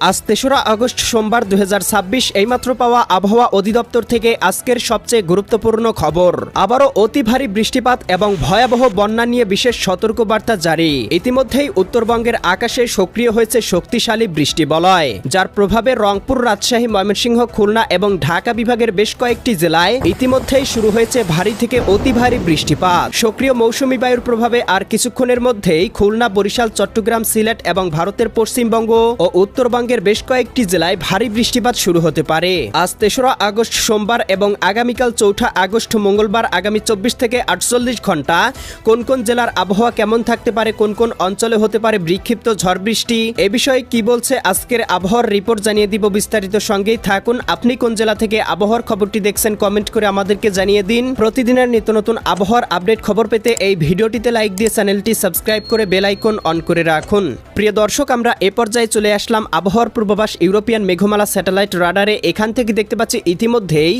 আজ ৩রা আগস্ট সোমবার ২০২৬ এইমাত্র পাওয়া আবহাওয়া অধিদপ্তর থেকে আজকের সবচেয়ে গুরুত্বপূর্ণ খবর। আবারও অতি ভারী বৃষ্টিপাত এবং ভয়াবহ বন্যা নিয়ে বিশেষ সতর্কবার্তা জারি। ইতিমধ্যেই উত্তরবঙ্গের আকাশে সক্রিয় হয়েছে শক্তিশালী বৃষ্টিবলয়, যার প্রভাবে রংপুর, রাজশাহী, ময়মনসিংহ, খুলনা এবং ঢাকা বিভাগের বেশ কয়েকটি জেলায় ইতিমধ্যেই শুরু হয়েছে ভারী থেকে অতি ভারী বৃষ্টিপাত। সক্রিয় মৌসুমী বায়ুর প্রভাবে আর কিছুক্ষণের মধ্যেই খুলনা, বরিশাল, চট্টগ্রাম, সিলেট এবং ভারতের পশ্চিমবঙ্গ ও উত্তরবঙ্গের বেশ কয়েকটি জেলায় ভারী বৃষ্টিপাত শুরু হতে পারে। আজ ৩রা আগস্ট সোমবার এবং আগামীকাল ৪ঠা আগস্ট মঙ্গলবার আগামী ২৪ থেকে ৪৮ ঘন্টা কোন কোন জেলার আবহাওয়া কেমন থাকতে পারে, কোন কোন অঞ্চলে হতে পারে বিক্ষিপ্ত ঝড় বৃষ্টি, এ বিষয়ে কি বলছে আজকের আবহাওয়ার রিপোর্ট জানিয়ে দিব বিস্তারিত। সঙ্গেই থাকুন। আপনি কোন জেলা থেকে আবহাওয়ার খবরটি দেখছেন কমেন্ট করে আমাদেরকে জানিয়ে দিন। প্রতিদিনের নিত্য নতুন আবহাওয়ার আপডেট খবর পেতে এই ভিডিওটিতে লাইক দিয়ে চ্যানেলটি সাবস্ক্রাইব করে বেল আইকন অন করে রাখুন। প্রিয় দর্শক, আমরা এ পর্যায়ে চলে আসলাম আবহাওয়ার পূর্বাভাস ইউরোপিয়ান মেঘমালা স্যাটেলাইট রাডারে। এখান থেকে দেখতে পাচ্ছি ইতিমধ্যেই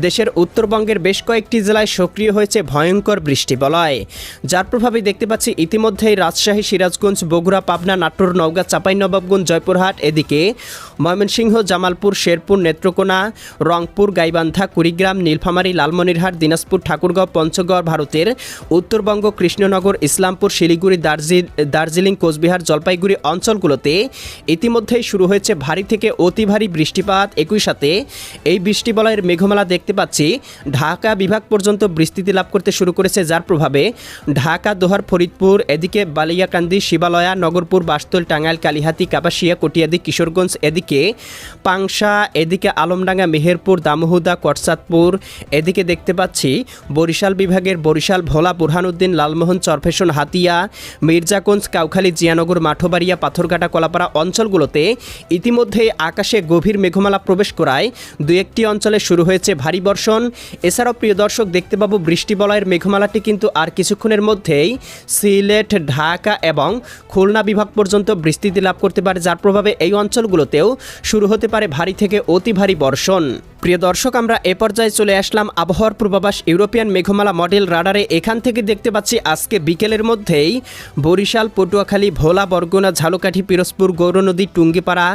দেশের উত্তরবঙ্গের বেশ কয়েকটি জেলায় সক্রিয় হয়েছে ভয়ঙ্কর বৃষ্টিবলয়, যার প্রভাবে দেখতে পাচ্ছি ইতিমধ্যেই রাজশাহী, সিরাজগঞ্জ, বগুড়া, পাবনা, নাটোর, নওগাঁ, চাঁপাইনবাবগঞ্জ, জয়পুরহাট, এদিকে ময়মনসিংহ, জামালপুর, শেরপুর, নেত্রকোনা, রংপুর, গাইবান্ধা, কুড়িগ্রাম, নীলফামারী, লালমনিরহাট, দিনাজপুর, ঠাকুরগাঁও, পঞ্চগড়, ভারতের উত্তরবঙ্গ, কৃষ্ণনগর, ইসলামপুর, শিলিগুড়ি, দার্জিলিং, কোচবিহার, জলপাইগুড়ি অঞ্চলগুলোতে ইতিমধ্যেই শুরু হয়েছে ভারী থেকে অতি ভারী বৃষ্টিপাত। একই সাথে এই বৃষ্টিবলয়ের মেঘমালা দেখতে পাচ্ছি ঢাকা বিভাগ পর্যন্ত বিস্তৃতি লাভ করতে শুরু করেছে, যার প্রভাবে ঢাকা, দোহার, ফরিদপুর, এদিকে বালিয়াকান্দি, শিবালয়া, নগরপুর, বাসতল, টাঙ্গাইল, কালিহাতী, কাপাসিয়া, কটিয়াদি, কিশোরগঞ্জ, এদিকে পাংশা, এদিকে আলমডাঙ্গা, মেহেরপুর, দামোহদা, কটসাদপুর, এদিকে দেখতে পাচ্ছি বরিশাল বিভাগের বরিশাল, ভোলা, বুরহানুদ্দিন, লালমোহন, চরফেশন, হাতিয়া, মির্জাগঞ্জ, কাউখালী, জিয়ানগর, মাঠবাড়িয়া, পাথরঘাটা, কলাপাড়া অঞ্চলগুলোতে ইতিমধ্যেই আকাশে গভীর মেঘমালা প্রবেশ করায় দু একটি অঞ্চলে শুরু হয়েছে ভারী বর্ষণ। এছাড়াও প্রিয় দর্শক দেখতে পাবো বৃষ্টিবলয়ের মেঘমালাটি কিন্তু আর কিছুক্ষণের মধ্যেই সিলেট, ঢাকা এবং খুলনা বিভাগ পর্যন্ত বিস্তৃতি লাভ করতে পারে, যার প্রভাবে এই অঞ্চলগুলোতেও শুরু হতে পারে ভারী থেকে অতি ভারী বর্ষণ। প্রিয় দর্শক, আমরা এ পর্যায়ে চলে আসলাম আবহাওয়ার পূর্বাভাস ইউরোপিয়ান মেঘমালা মডেল রাডারে। এখান থেকে দেখতে পাচ্ছি আজকে বিকেলের মধ্যেই বরিশাল, পটুয়াখালী, ভোলা, বরগুনা, ঝালকাঠি, পিরোজপুর, গৌরনদী, টুঙ্গিপাড়া,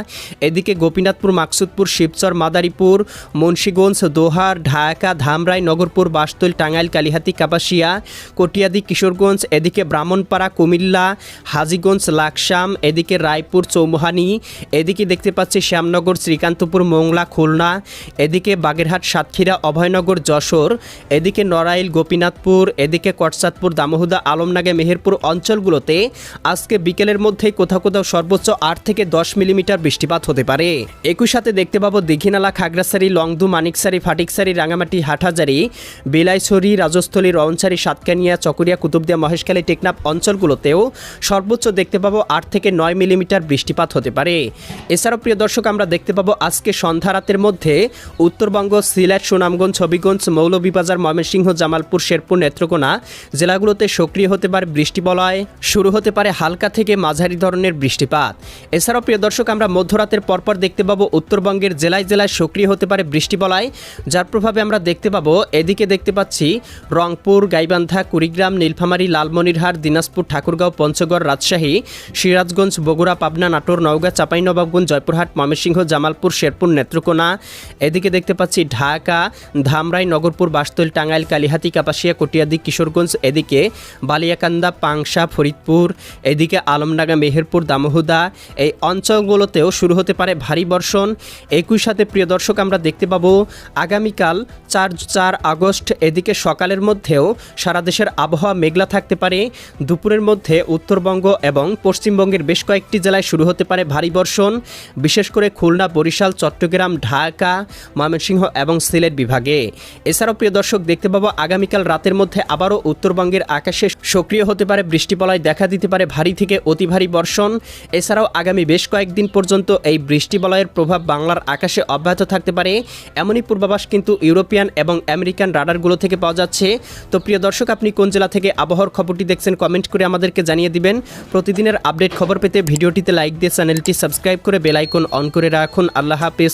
এদিকে গোপীনাথপুর, মাকসুদপুর, শিবচর, মাদারীপুর, মুন্সিগঞ্জ, দোহার, ঢাকা, ধামরাই, নগরপুর, বাসতল, টাঙ্গাইল, কালিহাতী, কাপাসিয়া, কটিয়াদি, কিশোরগঞ্জ, এদিকে ব্রাহ্মণপাড়া, কুমিল্লা, হাজীগঞ্জ, লাকসাম, এদিকে রায়পুর, চৌমুহানি, এদিকে দেখতে পাচ্ছি শ্যামনগর, শ্রীকান্তপুর, মোংলা, খুলনা, এদিকে বাগেরহাট, সাতক্ষীরা, অভয়নগর, যশোর, এদিকে নড়াইল, গোপীনাথপুর, এদিকে কটসাদপুর, দামোহদা, আলমডাঙ্গা, মেহেরপুর অঞ্চলগুলোতে আজকে বিকেলের মধ্যে কোথাও কোথাও সর্বোচ্চ 8 থেকে 10 মিলিমিটার বৃষ্টিপাত হতে পারে। একই সাথে দেখতে পাবো দীঘিনালা, খাগড়াছড়ি, লংদু, মানিকছড়ি, ফাটিকছড়ি, রাঙামাটি, হাটহাজারি, বিলাইছড়ি, রাজস্থলী, রওনছড়ি, সাতকানিয়া, চকরিয়া, কুতুবদিয়া, মহেশখালী, টেকনাফ অঞ্চলগুলোতেও সর্বোচ্চ দেখতে পাবো 8 থেকে 9 মিলিমিটার বৃষ্টিপাত হতে পারে। এছাড়াও প্রিয় দর্শক, আমরা দেখতে পাবো আজকে সন্ধ্যা রাতের মধ্যে উত্তরবঙ্গ, সিলেট, সুনামগঞ্জ, হবিগঞ্জ, মৌলভীবাজার, ময়মনসিংহ, জামালপুর, শেরপুর, নেত্রকোনা জেলাগুলোতে সক্রিয় হতে পারে বৃষ্টিবলয়, শুরু হতে পারে হালকা থেকে মাঝারি ধরনের বৃষ্টিপাত। এছাড়াও প্রিয় দর্শক, আমরা মধ্যরাতের পরপর দেখতে পাবো উত্তরবঙ্গের জেলায় জেলায় সক্রিয় হতে পারে বৃষ্টিবলয়, যার প্রভাবে আমরা দেখতে পাবো এদিকে দেখতে পাচ্ছি রংপুর, গাইবান্ধা, কুড়িগ্রাম, নীলফামারী, লালমনিরহাট, দিনাজপুর, ঠাকুরগাঁও, পঞ্চগড়, রাজশাহী, সিরাজগঞ্জ, বগুড়া, পাবনা, নাটোর, নওগাঁ, চাঁপাইনবাবগঞ্জ, জয়পুরহাট, ময়মনসিংহ, জামালপুর, শেরপুর, নেত্রকোনা, এদিকে দেখতে পাচ্ছি ঢাকা, ধামরাই, নগরপুর, বাসতল, টাঙ্গাইল, কালিহাতী, কাপাসিয়া, কটিয়াদি, কিশোরগঞ্জ, এদিকে বালিয়াকান্দা, পাংশা, ফরিদপুর, এদিকে আলমডাঙ্গা, মেহেরপুর, দামোহদা এই অঞ্চলগুলোতেও শুরু হতে পারে ভারী বর্ষণ। একই সাথে প্রিয় দর্শক, আমরা দেখতে পাবো আগামীকাল 4 আগস্ট এদিকে সকালের মধ্যেও সারা দেশের আবহাওয়া মেঘলা থাকতে পারে। দুপুরের মধ্যে উত্তরবঙ্গ এবং পশ্চিমবঙ্গের বেশ কয়েকটি জেলায় শুরু হতে পারে ভারী বর্ষণ, বিশেষ করে খুলনা, বরিশাল, চট্টগ্রাম, ঢাকা, ময়মনসিংহ এবং সিলেট বিভাগে। এছাড়াও প্রিয় দর্শক দেখতে পাবো আগামীকাল রাতের মধ্যে আবারও উত্তরবঙ্গের আকাশে সক্রিয় হতে পারে বৃষ্টিবলয়, দেখা দিতে পারে ভারী থেকে অতি ভারী বর্ষণ। এছাড়াও আগামী বেশ কয়েকদিন পর্যন্ত এই বৃষ্টিবলয়ের প্রভাব বাংলার আকাশে অব্যাহত থাকতে পারে, এমনই পূর্বাভাস কিন্তু ইউরোপিয়ান এবং আমেরিকান রাডারগুলো থেকে পাওয়া যাচ্ছে। তো প্রিয় দর্শক, আপনি কোন জেলা থেকে আবহাওয়ার খবরটি দেখছেন কমেন্ট করে আমাদেরকে জানিয়ে দিবেন। প্রতিদিনের আপডেট খবর পেতে ভিডিওটিতে লাইক দিয়ে চ্যানেলটি সাবস্ক্রাইব করে বেল আইকন অন করে রাখুন। আল্লাহ হাফেজ।